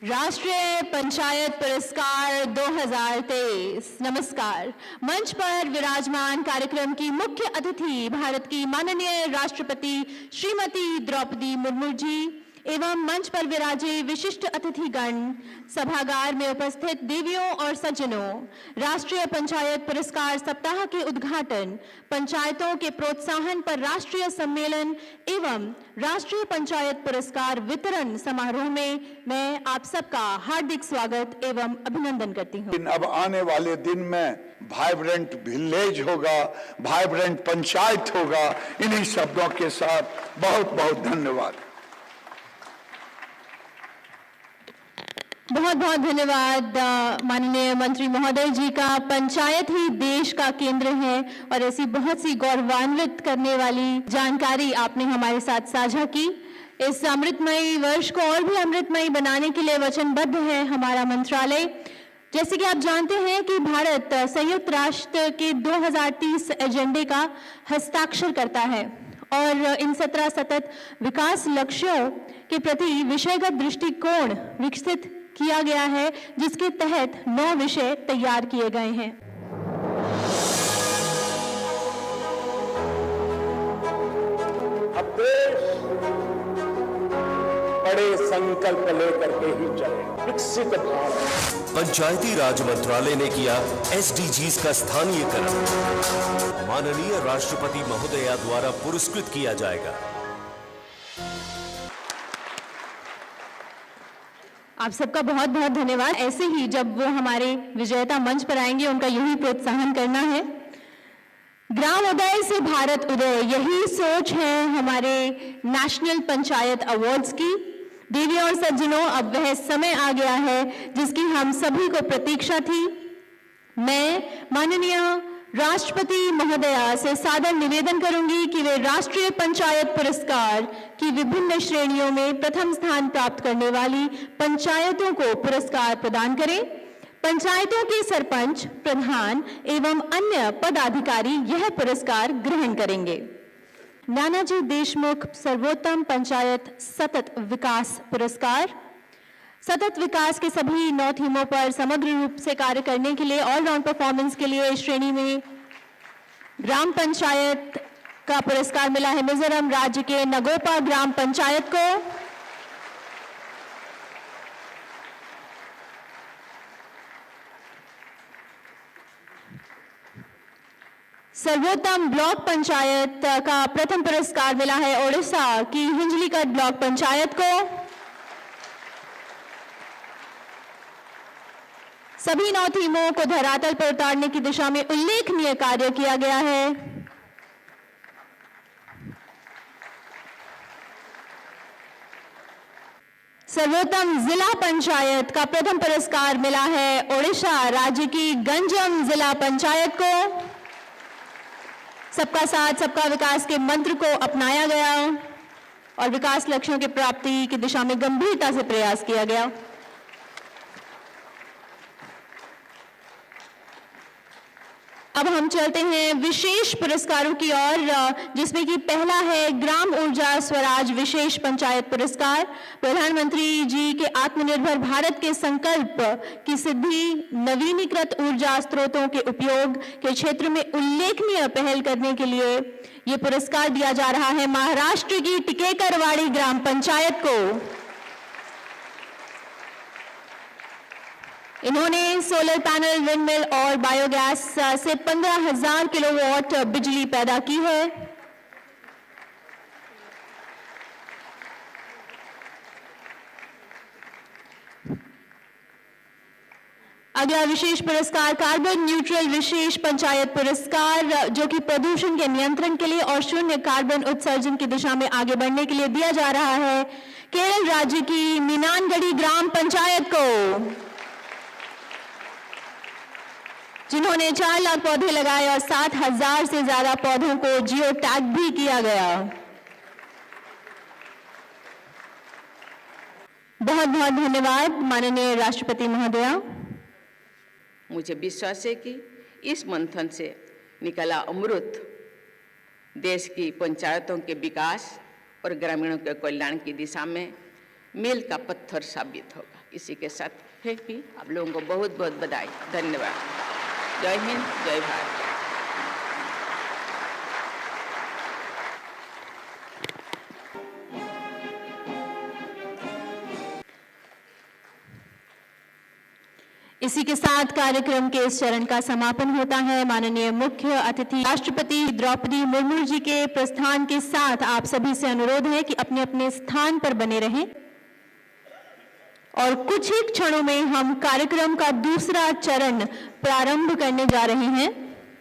राष्ट्रीय पंचायत पुरस्कार 2023। नमस्कार। मंच पर विराजमान कार्यक्रम की मुख्य अतिथि भारत की माननीय राष्ट्रपति श्रीमती द्रौपदी मुर्मू जी एवं मंच पर विराजे विशिष्ट अतिथिगण, सभागार में उपस्थित देवियों और सज्जनों, राष्ट्रीय पंचायत पुरस्कार सप्ताह के उद्घाटन, पंचायतों के प्रोत्साहन पर राष्ट्रीय सम्मेलन एवं राष्ट्रीय पंचायत पुरस्कार वितरण समारोह में मैं आप सबका हार्दिक स्वागत एवं अभिनंदन करती हूँ। अब आने वाले दिन में वाइब्रेंट विलेज होगा, वाइब्रेंट पंचायत होगा। इन्हीं शब्दों के साथ बहुत बहुत धन्यवाद। बहुत बहुत धन्यवाद माननीय मंत्री महोदय जी का। पंचायत ही देश का केंद्र है और ऐसी बहुत सी गौरवान्वित करने वाली जानकारी आपने हमारे साथ साझा की। इस अमृतमयी वर्ष को और भी अमृतमयी बनाने के लिए वचनबद्ध है हमारा मंत्रालय। जैसे कि आप जानते हैं कि भारत संयुक्त राष्ट्र के 2030 एजेंडे का हस्ताक्षर करता है और इन 17 सतत विकास लक्ष्यों के प्रति विषयगत दृष्टिकोण विकसित किया गया है, जिसके तहत 9 विषय तैयार किए गए हैं। अब देश बड़े संकल्प लेकर के ही चले। विकसित भारत। पंचायती राज मंत्रालय ने किया SDGs का स्थानीयकरण। माननीय राष्ट्रपति महोदया द्वारा पुरस्कृत किया जाएगा। आप सबका बहुत बहुत धन्यवाद। ऐसे ही जब वो हमारे विजेता मंच पर आएंगे उनका यही प्रोत्साहन करना है। ग्राम उदय से भारत उदय, यही सोच है हमारे नेशनल पंचायत अवार्ड्स की। देवियों और सज्जनों, अब वह समय आ गया है जिसकी हम सभी को प्रतीक्षा थी। मैं माननीय राष्ट्रपति महोदया से सादर निवेदन करूंगी कि वे राष्ट्रीय पंचायत पुरस्कार की विभिन्न श्रेणियों में प्रथम स्थान प्राप्त करने वाली पंचायतों को पुरस्कार प्रदान करें। पंचायतों के सरपंच, प्रधान एवं अन्य पदाधिकारी यह पुरस्कार ग्रहण करेंगे। नानाजी देशमुख सर्वोत्तम पंचायत सतत विकास पुरस्कार। सतत विकास के सभी 9 थीमों पर समग्र रूप से कार्य करने के लिए ऑलराउंड परफॉर्मेंस के लिए इस श्रेणी में ग्राम पंचायत का पुरस्कार मिला है मिजोरम राज्य के नगोपा ग्राम पंचायत को। सर्वोत्तम ब्लॉक पंचायत का प्रथम पुरस्कार मिला है ओडिशा की हिंजलीकट ब्लॉक पंचायत को। सभी 9 थीमों को धरातल पर उतारने की दिशा में उल्लेखनीय कार्य किया गया है। सर्वोत्तम जिला पंचायत का प्रथम पुरस्कार मिला है ओडिशा राज्य की गंजम जिला पंचायत को। सबका साथ सबका विकास के मंत्र को अपनाया गया और विकास लक्ष्यों की प्राप्ति की दिशा में गंभीरता से प्रयास किया गया। अब हम चलते हैं विशेष पुरस्कारों की ओर, जिसमें कि पहला है ग्राम ऊर्जा स्वराज विशेष पंचायत पुरस्कार। प्रधानमंत्री जी के आत्मनिर्भर भारत के संकल्प की सिद्धि, नवीनीकृत ऊर्जा स्रोतों के उपयोग के क्षेत्र में उल्लेखनीय पहल करने के लिए ये पुरस्कार दिया जा रहा है महाराष्ट्र की टिकेकरवाड़ी ग्राम पंचायत को। इन्होंने सोलर पैनल, विंडमिल और बायोगैस से 15,000 किलोवाट बिजली पैदा की है। अगला विशेष पुरस्कार कार्बन न्यूट्रल विशेष पंचायत पुरस्कार, जो कि प्रदूषण के नियंत्रण के लिए और शून्य कार्बन उत्सर्जन की दिशा में आगे बढ़ने के लिए दिया जा रहा है केरल राज्य की मीनानगढ़ी ग्राम पंचायत को, जिन्होंने 4 लाख पौधे लगाए और 7,000 से ज्यादा पौधों को जियो टैग भी किया गया। बहुत बहुत धन्यवाद माननीय राष्ट्रपति महोदया। मुझे विश्वास है कि इस मंथन से निकला अमृत देश की पंचायतों के विकास और ग्रामीणों के कल्याण की दिशा में मील का पत्थर साबित होगा। इसी के साथ फिर भी आप लोगों को बहुत बहुत बधाई, धन्यवाद। जय हिंद, जय भारत। इसी के साथ कार्यक्रम के इस चरण का समापन होता है। माननीय मुख्य अतिथि राष्ट्रपति द्रौपदी मुर्मू जी के प्रस्थान के साथ आप सभी से अनुरोध है कि अपने अपने स्थान पर बने रहें और कुछ ही क्षणों में हम कार्यक्रम का दूसरा चरण प्रारंभ करने जा रहे हैं।